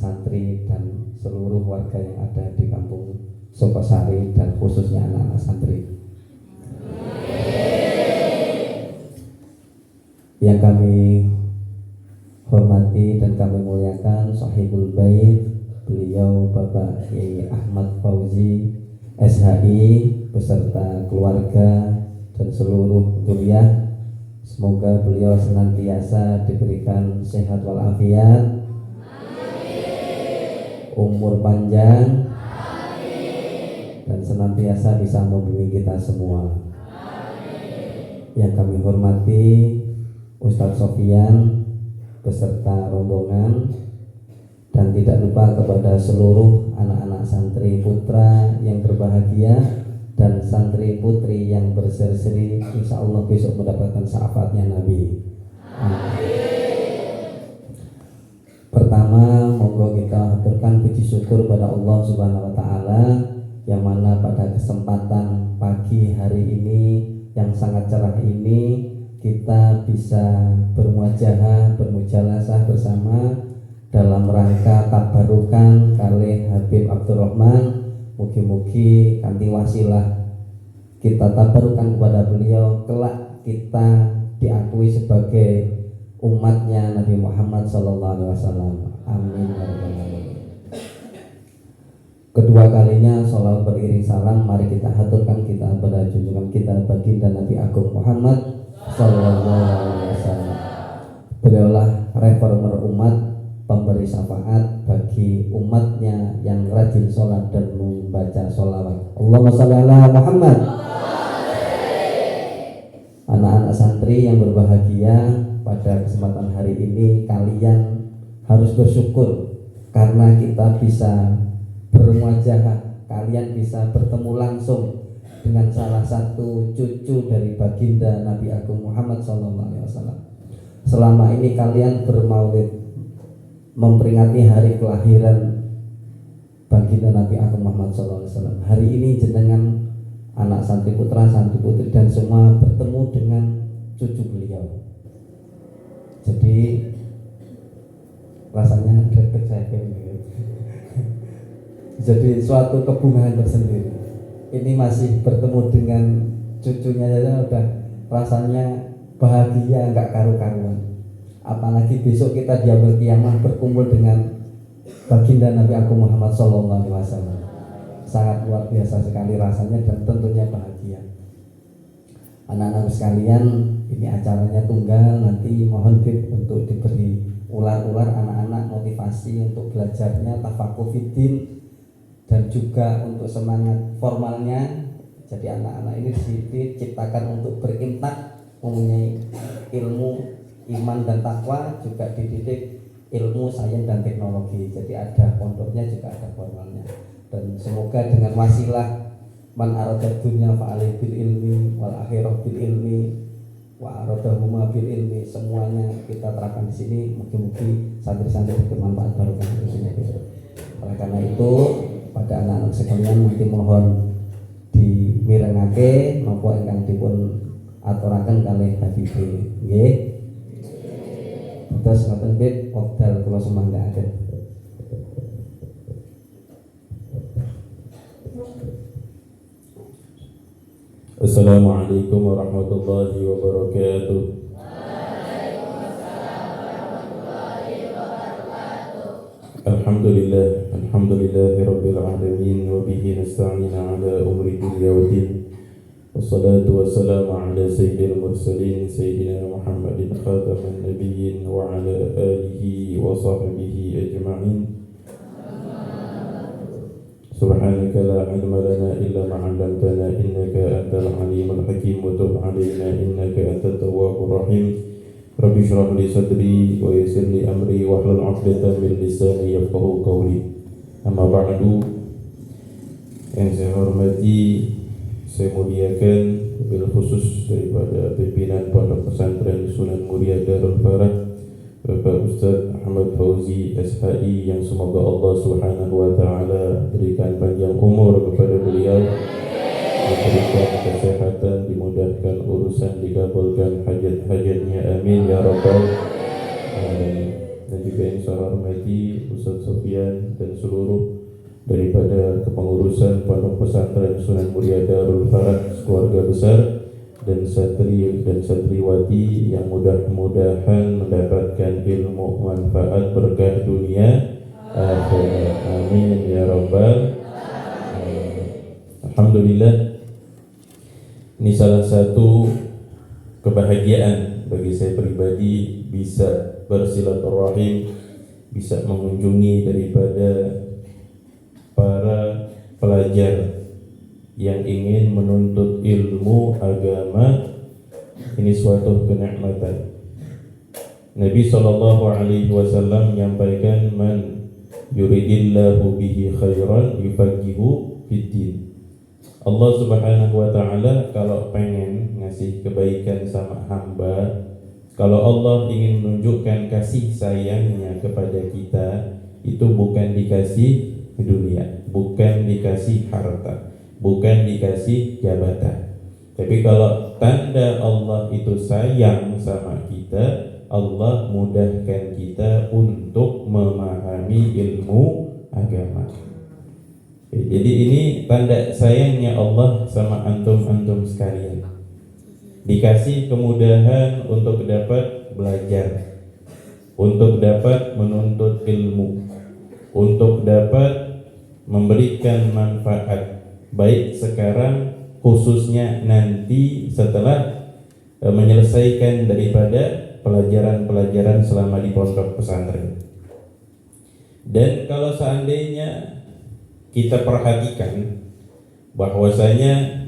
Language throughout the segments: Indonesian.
santri dan seluruh warga yang ada di kampung Sukosari dan khususnya anak-anak santri. Yang kami hormati dan kami muliakan Sahibul Bait, beliau Bapak Kiai Ahmad Fauzi SHI beserta keluarga dan seluruh dzurriyyah. Semoga beliau senantiasa diberikan sehat walafiat, umur panjang, dan senantiasa bisa membimbing kita semua. Yang kami hormati Ustadz Sofyan beserta rombongan, dan tidak lupa kepada seluruh anak-anak santri putra yang berbahagia dan santri putri yang berseri-seri, insya Allah besok mendapatkan syafaatnya Nabi. Pertama, monggo kita haturkan puji syukur pada Allah Subhanahu wa Ta'ala, yang mana pada kesempatan pagi hari ini yang sangat cerah ini kita bisa bermuajahah, bermujalasah bersama dalam rangka tabarukan kali Habib Abdurrahman. Mugi-mugi kanthi wasilah kita tabarukan kepada beliau, kelak kita diakui sebagai umatnya Nabi Muhammad SAW. Amin. Kedua kalinya sholawat beriring salam mari kita haturkan kita pada junjungan kita baginda Nabi Agung Muhammad SAW. Beliaulah reformer umat, pemberi syafaat bagi umatnya yang rajin sholat dan membaca sholawat. Allahumma sholli ala Muhammad. Anak-anak santri yang berbahagia, pada kesempatan hari ini kalian harus bersyukur karena kita bisa bermuajahah, kalian bisa bertemu langsung dengan salah satu cucu dari baginda Nabi Agung Muhammad SAW. Selama ini kalian bermaulid memperingati hari kelahiran baginda Nabi Agung Muhammad SAW. Hari ini jenengan anak santri putra, santri putri dan semua bertemu dengan cucu beliau. Jadi rasanya deg-deg saya gitu. Jadi suatu kebungaan tersendiri. Ini masih bertemu dengan cucunya saja udah rasanya bahagia nggak karu-karuan. Apalagi besok kita di yaumul qiyamah berkumpul dengan baginda Nabi Agung Muhammad SAW. Sangat luar biasa sekali rasanya dan tentunya bahagia. Anak-anak sekalian, ini acaranya tunggal, nanti mohon Bib untuk diberi ular-ular anak-anak motivasi untuk belajarnya, tafakuh fiddin, dan juga untuk semangat formalnya. Jadi anak-anak ini diciptakan untuk berimpak, mempunyai ilmu iman dan takwa, juga dididik ilmu sains dan teknologi. Jadi ada pondoknya juga ada formalnya. Dan semoga dengan wasilah man arada dunya fa'alih bil ilmi wal akhirah bil ilmi wa aradahuma bil ilmi, semuanya kita terapkan di sini. Mungkin santri-santri bermanfaat barokah di sini. Oleh karena itu pada anak-anak sekalian nanti mohon dimirengake napa ingkang dipun aturaken kalih Habib nggih. Terus ngoten Bib, wekdal kula semanggaaken. Assalamualaikum warahmatullahi wabarakatuh. Alhamdulillahi rabbil alamin wa bihi nasta'inu ala umri dunya waddin. Wassalatu wassalamu ala sayyidil mursalin sayyidina Muhammadin khataman nabiyyin wa ala alihi wa sahbihi ajma'in. Subhanaka la ilma lana illa ma 'allamtana innaka antal alimul hakim wa tub 'alaina innaka antat tawwabur rahim. Rabbi shrah li sadri wa yassir li amri wa hlul 'uqdatam min lisani yafqahu qawli. Amma ba'du. Yang saya hormati, saya muliakan bil khusus daripada pimpinan Pondok Pesantren Sunan Muria Darul Farah Bapak Ustaz Ahmad Fauzi SHI, yang semoga Allah Subhanahu wa Ta'ala berikan panjang umur kepada beliau, diberikan kesehatan, dimudahkan urusan, dikabulkan hajat-hajatnya, amin ya rabbal alamin. Dan juga yang saya hormati Ustaz Sofyan seluruh daripada kepengurusan Pondok Pesantren Sunan Muria Darul Faraj, keluarga besar dan satri dan satriwati yang mudah-mudahan mendapatkan ilmu manfaat berkah dunia akhirat. Amin ya rabbal alamin. Alhamdulillah, ini salah satu kebahagiaan bagi saya pribadi bisa bersilaturahim, bisa mengunjungi daripada para pelajar yang ingin menuntut ilmu agama. Ini suatu kenikmatan. Nabi SAW menyampaikan, man yuridillahu bihi khairan yufaqihu fiddin. Allah Subhanahu wa Ta'ala kalau pengen ngasih kebaikan sama hamba, kalau Allah ingin menunjukkan kasih sayangnya kepada kita, itu bukan dikasih dunia, bukan dikasih harta, bukan dikasih jabatan. Tapi kalau tanda Allah itu sayang sama kita, Allah mudahkan kita untuk memahami ilmu agama. Jadi ini tanda sayangnya Allah sama antum-antum sekalian. Dikasih kemudahan untuk dapat belajar, untuk dapat menuntut ilmu, untuk dapat memberikan manfaat, baik sekarang khususnya nanti setelah menyelesaikan daripada pelajaran-pelajaran selama di pondok pesantren. Dan kalau seandainya kita perhatikan bahwasanya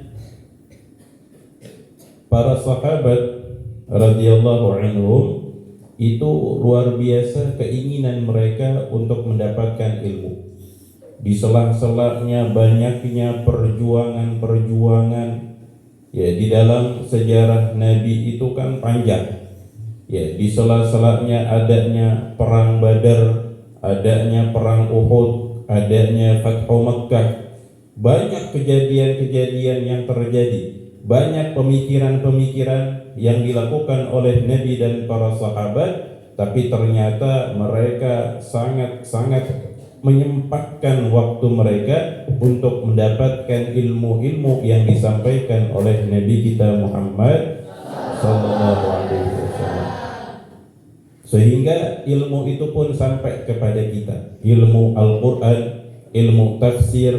para sahabat radhiyallahu anhum itu luar biasa keinginan mereka untuk mendapatkan ilmu. Di sela-selanya banyaknya perjuangan-perjuangan, ya, di dalam sejarah Nabi itu kan panjang. Ya, di sela-selanya adanya perang Badar, adanya perang Uhud, adanya Fathu Makkah, banyak kejadian-kejadian yang terjadi, banyak pemikiran-pemikiran yang dilakukan oleh Nabi dan para sahabat, tapi ternyata mereka sangat-sangat menyempatkan waktu mereka untuk mendapatkan ilmu-ilmu yang disampaikan oleh Nabi kita Muhammad sallallahu alaihi wasallam. Sehingga ilmu itu pun sampai kepada kita, ilmu Al-Quran, ilmu tafsir,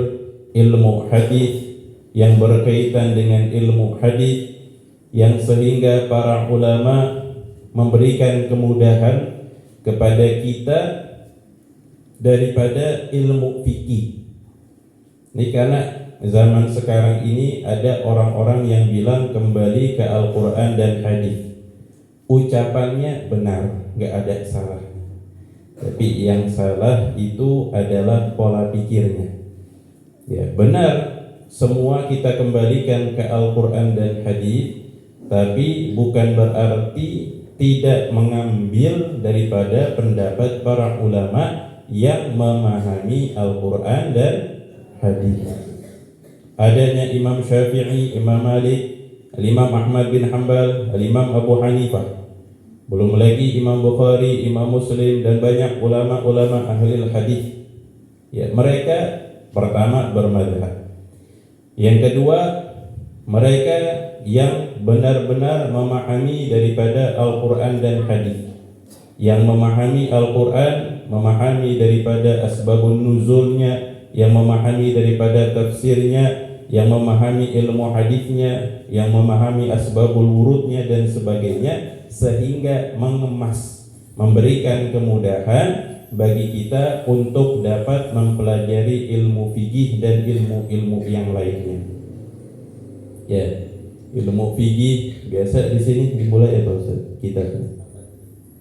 ilmu hadis yang berkaitan dengan ilmu hadis, yang sehingga para ulama memberikan kemudahan kepada kita daripada ilmu fikih. Ini karena zaman sekarang ini ada orang-orang yang bilang kembali ke Al-Quran dan hadis. Ucapannya benar, nggak ada salah. Tapi yang salah itu adalah pola pikirnya. Ya, benar, semua kita kembalikan ke Al-Quran dan hadis, tapi bukan berarti tidak mengambil daripada pendapat para ulama yang memahami Al-Quran dan hadis. Adanya Imam Syafi'i, Imam Malik, Imam Ahmad bin Hanbal, Imam Abu Hanifah, belum lagi Imam Bukhari, Imam Muslim, dan banyak ulama-ulama ahli hadis. Ya, mereka pertama bermadhab. Yang kedua, mereka yang benar-benar memahami daripada Al-Quran dan hadis. Yang memahami Al-Quran, memahami daripada asbabun nuzulnya, yang memahami daripada tafsirnya, yang memahami ilmu hadisnya, yang memahami asbabul wurudnya dan sebagainya, sehingga mengemas, memberikan kemudahan bagi kita untuk dapat mempelajari ilmu fikih dan ilmu-ilmu yang lainnya. Ya, ilmu fikih biasa di sini dimulai ya Pak Ustaz, kita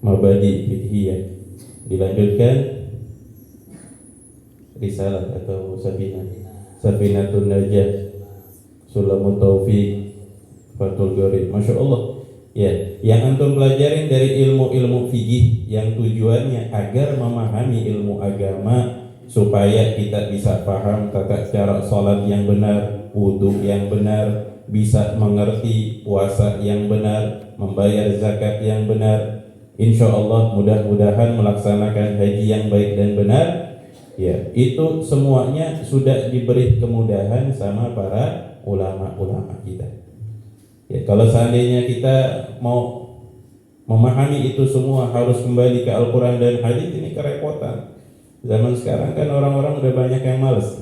mabadi fiqhiyah, dilanjutkan risalah atau Safinatun Najah, Sulamut Taufiq, Fathul Gharib. Masya Allah. Ya, yang antum pelajarin dari ilmu-ilmu fikih yang tujuannya agar memahami ilmu agama, supaya kita bisa paham tata cara sholat yang benar, wudhu yang benar, bisa mengerti puasa yang benar, membayar zakat yang benar. Insya Allah mudah-mudahan melaksanakan haji yang baik dan benar. Ya, itu semuanya sudah diberi kemudahan sama para ulama-ulama kita. Ya, kalau seandainya kita mau memahami itu semua harus kembali ke Al-Quran dan hadis, ini kerepotan. Zaman sekarang kan orang-orang udah banyak yang males.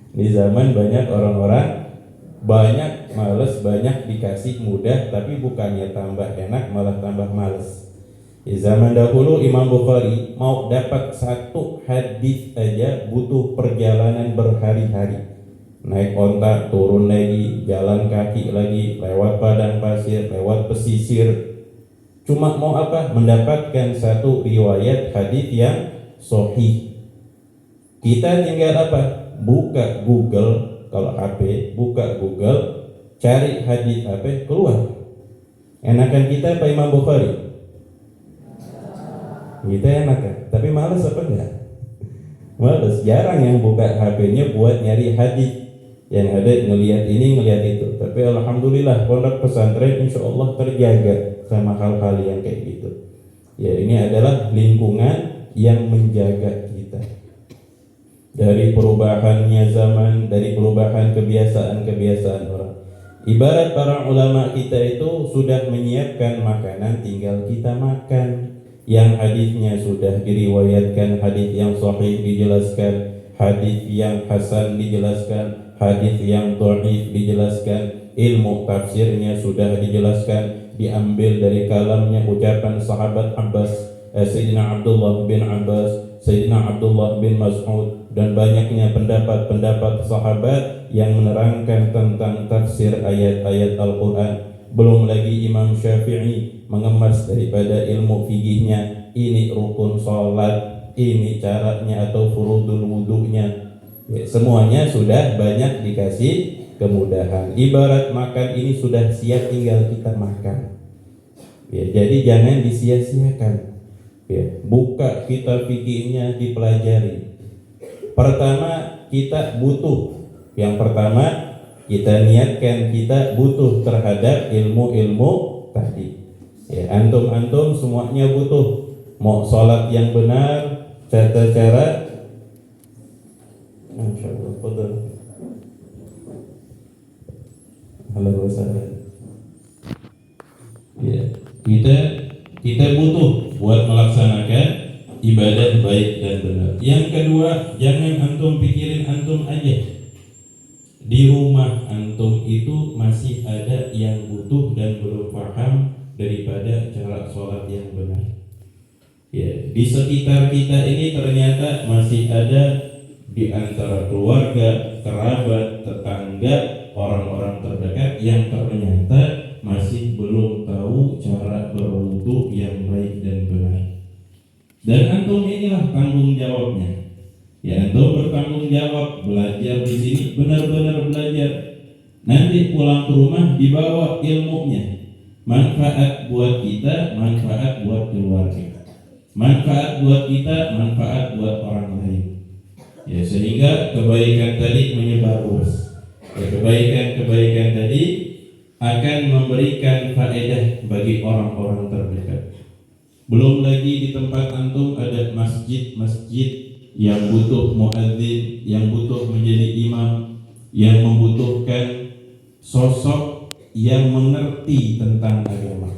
Di zaman banyak orang-orang banyak males, banyak dikasih mudah, tapi bukannya tambah enak malah tambah males. Di zaman dahulu Imam Bukhari mau dapat satu hadis aja butuh perjalanan berhari-hari. Naik onta, turun lagi, jalan kaki lagi, lewat padang pasir, lewat pesisir. Cuma mau apa? Mendapatkan satu riwayat hadis yang sahih. Kita tinggal apa? Buka Google, kalau HP, buka Google, cari hadis apa? Keluar. Enakan kita apa Imam Bukhari? Kita enakan, tapi males apa enggak? Males, jarang yang buka HP-nya buat nyari hadis. Yang ada ngelihat ini, ngelihat itu. Tapi alhamdulillah pondok pesantren insya Allah terjaga sama hal-hal yang kayak gitu. Ya, ini adalah lingkungan yang menjaga kita dari perubahannya zaman, dari perubahan kebiasaan-kebiasaan orang. Ibarat para ulama kita itu sudah menyiapkan makanan, tinggal kita makan. Yang hadisnya sudah diriwayatkan, hadis yang sahih dijelaskan, hadis yang hasan dijelaskan, hadis yang dhaif dijelaskan, ilmu tafsirnya sudah dijelaskan, diambil dari kalamnya ucapan sahabat Abbas, Sayyidina Abdullah bin Abbas, Sayyidina Abdullah bin Mas'ud, dan banyaknya pendapat-pendapat sahabat yang menerangkan tentang tafsir ayat-ayat Al-Quran. Belum lagi Imam Syafi'i mengemas daripada ilmu fikihnya, ini rukun sholat, ini caranya atau furudul wudunya. Ya, semuanya sudah banyak dikasih kemudahan. Ibarat makan ini sudah siap, tinggal kita makan. Ya, jadi jangan disia-siakan. Ya, buka kitab fikihnya, dipelajari. Pertama kita butuh, yang pertama kita niatkan kita butuh terhadap ilmu-ilmu tadi. Ya, antum semuanya butuh. Mau sholat yang benar, cara-cara. Insyaallah, betul. Halo wasallam. Ya, kita butuh buat melaksanakan ibadah baik dan benar. Yang kedua, jangan antum pikirin antum aja. Di rumah antum itu masih ada yang butuh dan belum paham daripada cara sholat yang benar. Ya, di sekitar kita ini ternyata masih ada di antara keluarga, kerabat, tetangga, orang-orang terdekat yang ternyata masih belum tahu cara berwudu yang baik dan benar. Dan antum inilah tanggung jawabnya. Ya, antum bertanggung jawab, belajar di sini, benar-benar belajar. Nanti pulang ke rumah dibawa ilmunya. Manfaat buat kita, manfaat buat keluarga. Manfaat buat kita, manfaat buat orang lain. Ya, sehingga kebaikan tadi menyebar luas. Ya, kebaikan tadi akan memberikan faedah bagi orang-orang terdekat. Belum lagi di tempat antum ada masjid-masjid yang butuh muadzin, yang butuh menjadi imam, yang membutuhkan sosok yang mengerti tentang agama.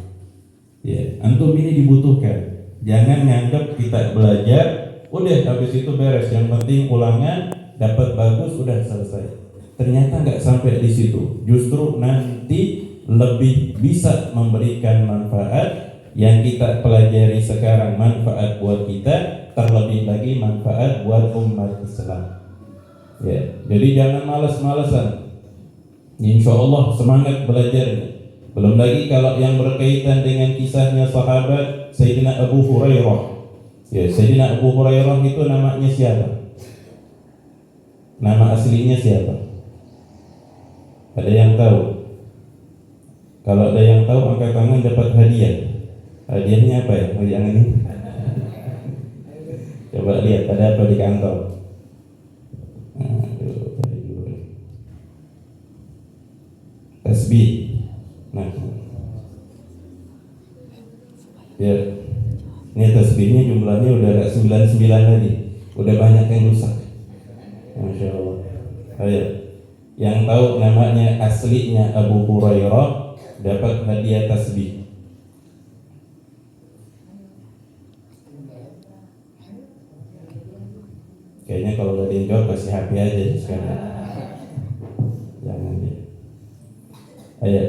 Ya, antum ini dibutuhkan. Jangan nganggap kita belajar, udah habis itu beres. Yang penting ulangan dapat bagus, udah selesai. Ternyata nggak sampai di situ. Justru nanti lebih bisa memberikan manfaat. Yang kita pelajari sekarang manfaat buat kita, terlebih lagi manfaat buat umat Islam. Ya, jadi jangan malas-malasan. Insya Allah semangat belajarnya. Belum lagi kalau yang berkaitan dengan kisahnya sahabat Sayyidina Abu Hurairah. Ya, Sayyidina Abu Hurairah itu namanya siapa? Nama aslinya siapa? Ada yang tahu? Kalau ada yang tahu angkat tangan, dapat hadiah. Hadiahnya apa ya? Hadiah ini? Coba lihat ada apa di kantor. Tasbih. Nah, ya, ini tasbihnya jumlahnya udah agak 99 tadi. Udah banyak yang rusak. Masya Allah. Ayo, yang tahu namanya aslinya Abu Hurairah dapat hadiah tasbih. Kayaknya kalau gak ada yang jawab kasih HP aja sekarang. Jangan ya. Ayo.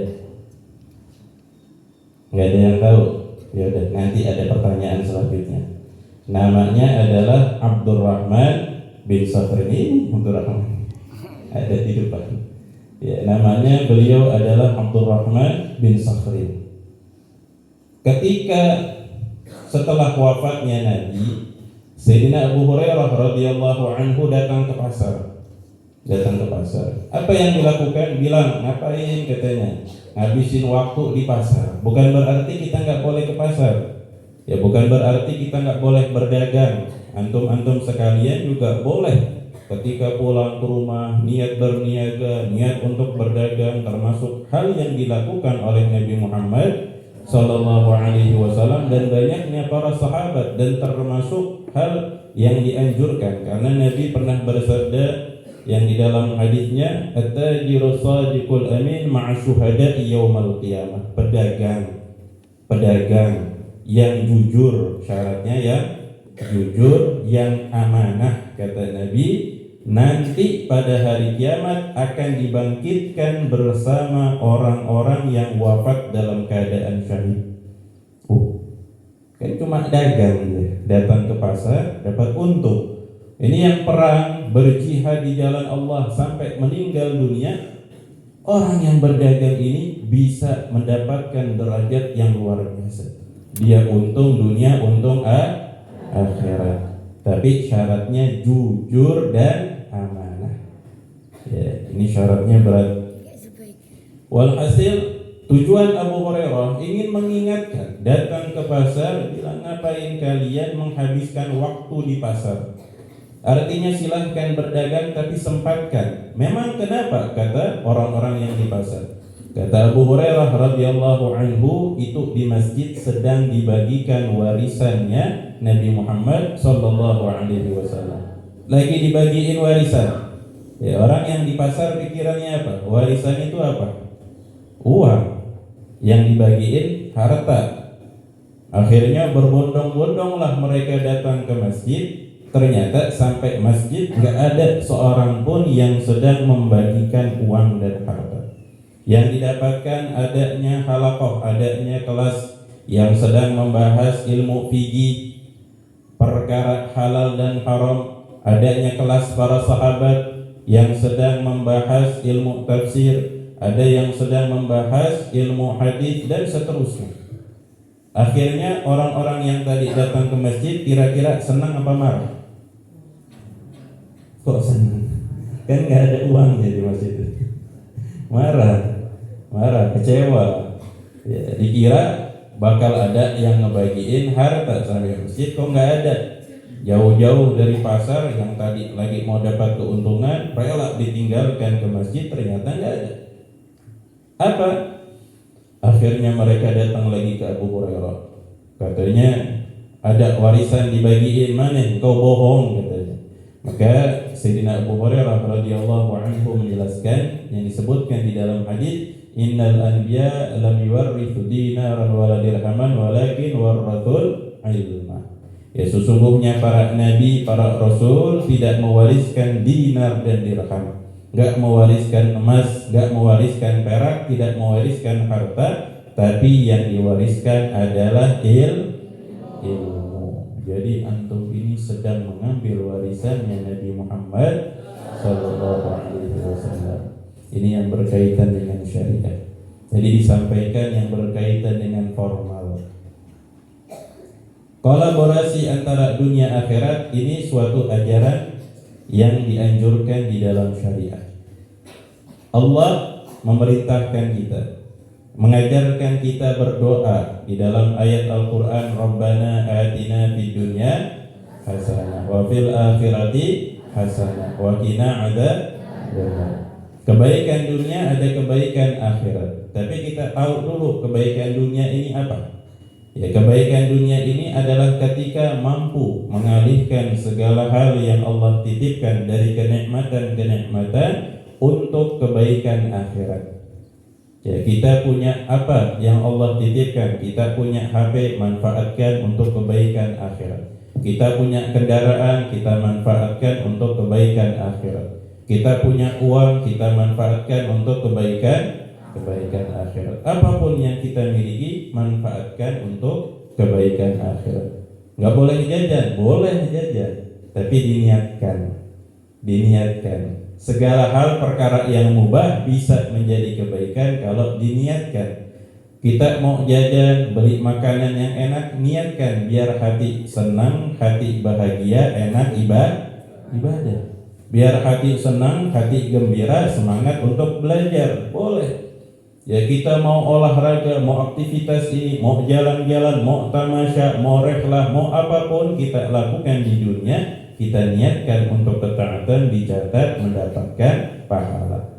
Nggak ada yang tahu. Ya udah, nanti ada pertanyaan selanjutnya. Namanya adalah Abdurrahman bin Sakhr. Ini Abdurrahman ada di depan. Ya, namanya beliau adalah Abdurrahman bin Sakhr. Ketika setelah wafatnya Nabi, Sayyidina Abu Hurairah radhiyallahu anhu datang ke pasar. Apa yang dilakukan? Bilang, ngapain katanya? Ngabisin waktu di pasar. Bukan berarti kita nggak boleh ke pasar. Ya bukan berarti kita nggak boleh berdagang. Antum sekalian juga boleh. Ketika pulang ke rumah, niat berniaga, niat untuk berdagang, termasuk hal yang dilakukan oleh Nabi Muhammad Sallallahu Alaihi Wasallam dan banyaknya para sahabat, dan termasuk hal yang dianjurkan karena Nabi pernah bersabda yang di dalam hadisnya, at-tajiru shadiqul amin ma'a syuhada'i yaumal qiyamah. Pedagang yang jujur, syaratnya yang jujur, yang amanah, kata Nabi, nanti pada hari kiamat akan dibangkitkan bersama orang-orang yang wafat dalam keadaan syahid. Kan cuma dagang ya, datang ke pasar dapat untung. Ini yang perang, berjihad di jalan Allah sampai meninggal dunia. Orang yang berdagang ini bisa mendapatkan derajat yang luar biasa. Dia untung dunia, untung akhirat. Tapi syaratnya jujur dan amanah. Ya, ini syaratnya berat. Walhasil, tujuan Abu Hurairah ingin mengingatkan, datang ke pasar, bilang, ngapain kalian menghabiskan waktu di pasar? Artinya silahkan berdagang tapi sempatkan. Memang kenapa? Kata orang-orang yang di pasar. Kata Abu Hurairah radhiyallahu anhu, itu di masjid sedang dibagikan warisannya Nabi Muhammad sallallahu alaihi wasallam. Lagi dibagiin warisan. Ya, orang yang di pasar pikirannya apa? Warisan itu apa? Uang. Yang dibagiin harta. Akhirnya berbondong-bondonglah mereka datang ke masjid. Ternyata sampai masjid gak ada seorang pun yang sedang membagikan uang dan harta. Yang didapatkan adanya halaqah, adanya kelas yang sedang membahas ilmu fikih, perkara halal dan haram, adanya kelas para sahabat yang sedang membahas ilmu tafsir, ada yang sedang membahas ilmu hadis dan seterusnya. Akhirnya orang-orang yang tadi datang ke masjid kira-kira senang apa marah? Kok senang? Kan gak ada uangnya di masjid itu. Marah, kecewa. Ya, dikira bakal ada yang ngebagiin harta sampai masjid, kok nggak ada. Jauh-jauh dari pasar yang tadi lagi mau dapat keuntungan, rela ditinggalkan ke masjid, ternyata nggak ada. Apa? Akhirnya mereka datang lagi ke Abu Hurairah. Katanya ada warisan dibagiin, mana? Kau bohong, katanya. Maka Sayyidina Abu Hurairah radhiyallahu anhu menjelaskan yang disebutkan di dalam hadis, innal anbiya lam yuwarrithu dinaran wala dirhaman walakin warathul ilma. Ya, sesungguhnya para nabi, para rasul tidak mewariskan dinar dan dirham, enggak mewariskan emas, enggak mewariskan perak, tidak mewariskan harta, tapi yang diwariskan adalah ilmu. Jadi antum ini sedang mengambil warisannya Nabi Muhammad sallallahu alaihi wasallam. Ini yang berkaitan dengan syariat. Jadi disampaikan yang berkaitan dengan formal. Kolaborasi antara dunia akhirat ini suatu ajaran yang dianjurkan di dalam syariat. Allah memerintahkan kita, mengajarkan kita berdoa di dalam ayat Al-Quran, Rabbana atina fid dunya hasanah wa fil akhirati hasanah wa qina adzabannar. Kebaikan dunia ada kebaikan akhirat. Tapi kita tahu dulu kebaikan dunia ini apa? Ya, kebaikan dunia ini adalah ketika mampu mengalihkan segala hal yang Allah titipkan dari kenikmatan-kenikmatan untuk kebaikan akhirat. Ya, kita punya apa yang Allah titipkan? Kita punya HP, manfaatkan untuk kebaikan akhirat. Kita punya kendaraan, kita manfaatkan untuk kebaikan akhirat. Kita punya uang, kita manfaatkan untuk kebaikan akhirat. Apapun yang kita miliki, manfaatkan untuk kebaikan akhirat. Nggak boleh jajan, boleh jajan, tapi diniatkan. Segala hal perkara yang mubah bisa menjadi kebaikan kalau diniatkan. Kita mau jajan, beli makanan yang enak, niatkan biar hati senang, hati bahagia, enak ibadah. Biar hati senang, hati gembira, semangat untuk belajar, boleh. Ya, kita mau olahraga, mau aktivitas ini, mau jalan-jalan, mau tamasya, mau rehlah, mau apapun kita lakukan di dunia, kita niatkan untuk ketaatan, dicatat, mendapatkan pahala.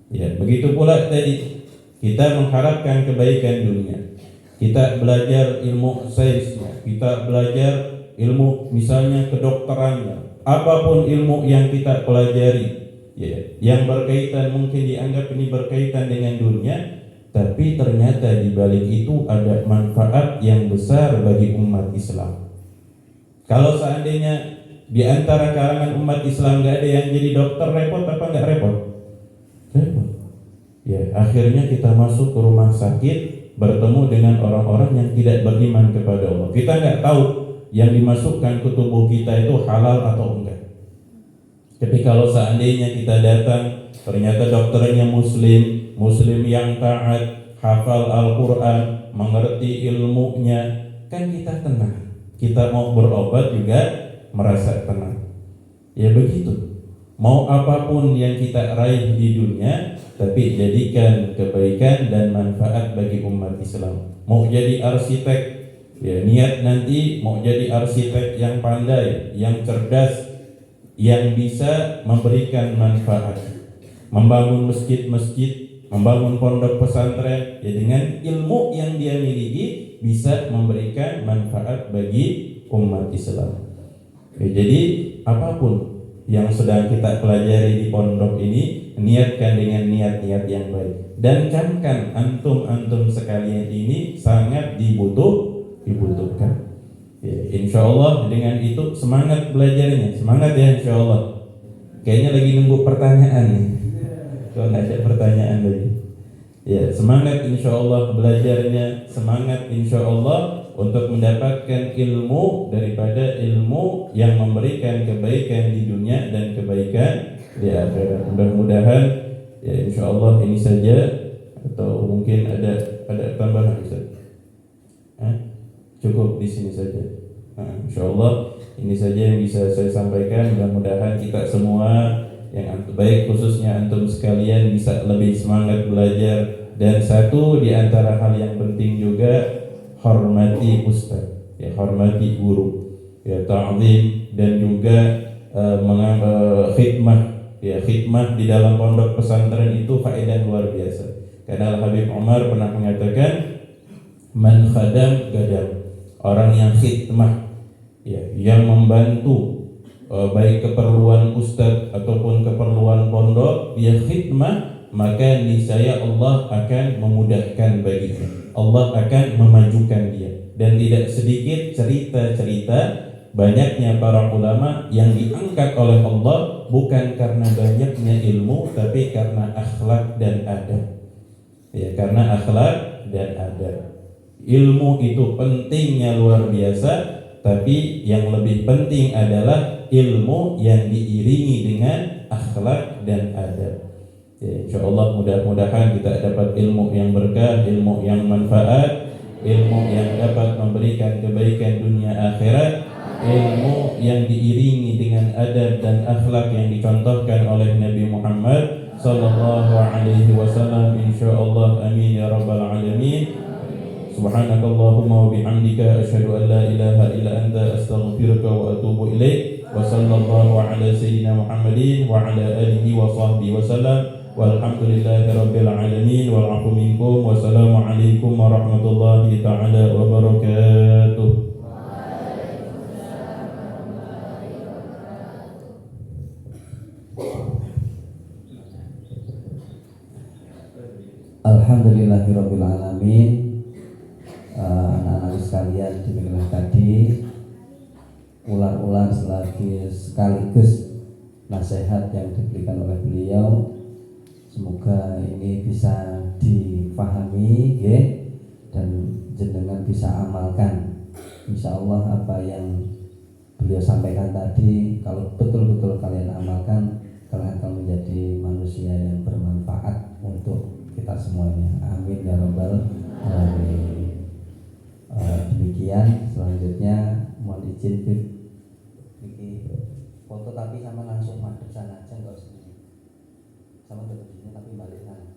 Ya, begitu pula tadi kita mengharapkan kebaikan dunia. Kita belajar ilmu sainsnya, kita belajar ilmu misalnya kedokterannya, apapun ilmu yang kita pelajari. Ya, yang berkaitan mungkin dianggap ini berkaitan dengan dunia, tapi ternyata di balik itu ada manfaat yang besar bagi umat Islam. Kalau seandainya di antara kalangan umat Islam nggak ada yang jadi dokter, repot apa nggak repot? Repot. Ya, akhirnya kita masuk ke rumah sakit bertemu dengan orang-orang yang tidak beriman kepada Allah. Kita nggak tahu yang dimasukkan ke tubuh kita itu halal atau enggak. Tapi kalau seandainya kita datang, ternyata dokternya muslim yang taat, hafal Al-Quran, mengerti ilmunya, kan kita tenang. Kita mau berobat juga merasa tenang. Ya begitu. Mau apapun yang kita raih di dunia, tapi jadikan kebaikan dan manfaat bagi umat Islam. Mau jadi arsitek, ya niat nanti mau jadi arsitek yang pandai, yang cerdas, yang bisa memberikan manfaat, membangun masjid-masjid, membangun pondok pesantren, ya dengan ilmu yang dia miliki bisa memberikan manfaat bagi umat Islam. Ya, jadi apapun yang sedang kita pelajari di pondok ini, niatkan dengan niat-niat yang baik. Dan camkan antum sekalian ini sangat dibutuhkan. Ya, insya Allah dengan itu semangat belajarnya, semangat ya insya Allah. Kayaknya lagi nunggu pertanyaan nih. Kalau nggak ada pertanyaan lagi, ya semangat insya Allah belajarnya, semangat insya Allah untuk mendapatkan ilmu daripada ilmu yang memberikan kebaikan di dunia dan kebaikan di akhirat. Mudah-mudahan ya insya Allah ini saja, atau mungkin ada tambahan Ustaz? Cukup di sini saja. Insya Allah ini saja yang bisa saya sampaikan. Mudah-mudahan kita semua yang baik khususnya antum sekalian bisa lebih semangat belajar. Dan satu di antara hal yang penting juga, hormati ustaz, ya hormati guru, ya ta'zim, dan juga khidmah. Ya khidmah di dalam pondok pesantren itu faedah luar biasa. Karena Al-Habib Umar pernah mengatakan, man khadam gadam. Orang yang khidmah, ya, yang membantu baik keperluan ustadz ataupun keperluan pondok, dia khidmah, maka niscaya Allah akan memudahkan baginya. Allah akan memajukan dia. Dan tidak sedikit cerita-cerita banyaknya para ulama yang diangkat oleh Allah bukan karena banyaknya ilmu, tapi karena akhlak dan adab. Ya, karena akhlak dan adab. Ilmu itu pentingnya luar biasa, tapi yang lebih penting adalah ilmu yang diiringi dengan akhlak dan adab. Ya, insya Allah mudah-mudahan kita dapat ilmu yang berkah, ilmu yang manfaat, ilmu yang dapat memberikan kebaikan dunia akhirat, ilmu yang diiringi dengan adab dan akhlak yang dicontohkan oleh Nabi Muhammad sallallahu alaihi wasallam. Insya Allah, amin ya rabbal alamin. Subhanakallahumma wa bihamdika asyhadu an la ilaha illa anta astaghfiruka wa atubu ilaik. Wa sallallahu ala sayyidina Muhammadin wa ala alihi wa sahbihi wa sallam. walhamdulillahi rabbil alamin wal afu minkum wassalamu alaikum warahmatullahi taala wabarakatuh. Alhamdulillahirabbil alamin. Anak-anak sekalian demikianlah tadi ular-ular sekaligus nasihat yang diberikan oleh beliau. Semoga ini bisa dipahami ya, dan jenengan bisa amalkan. Insya Allah apa yang beliau sampaikan tadi, kalau betul-betul kalian amalkan, kalian akan menjadi manusia yang bermanfaat untuk kita semuanya. Amin ya rabbal alamin. Demikian, selanjutnya mohon izin bikin foto tapi sama langsung madep sana aja, nggak usah sama tetap sini tapi balik sana.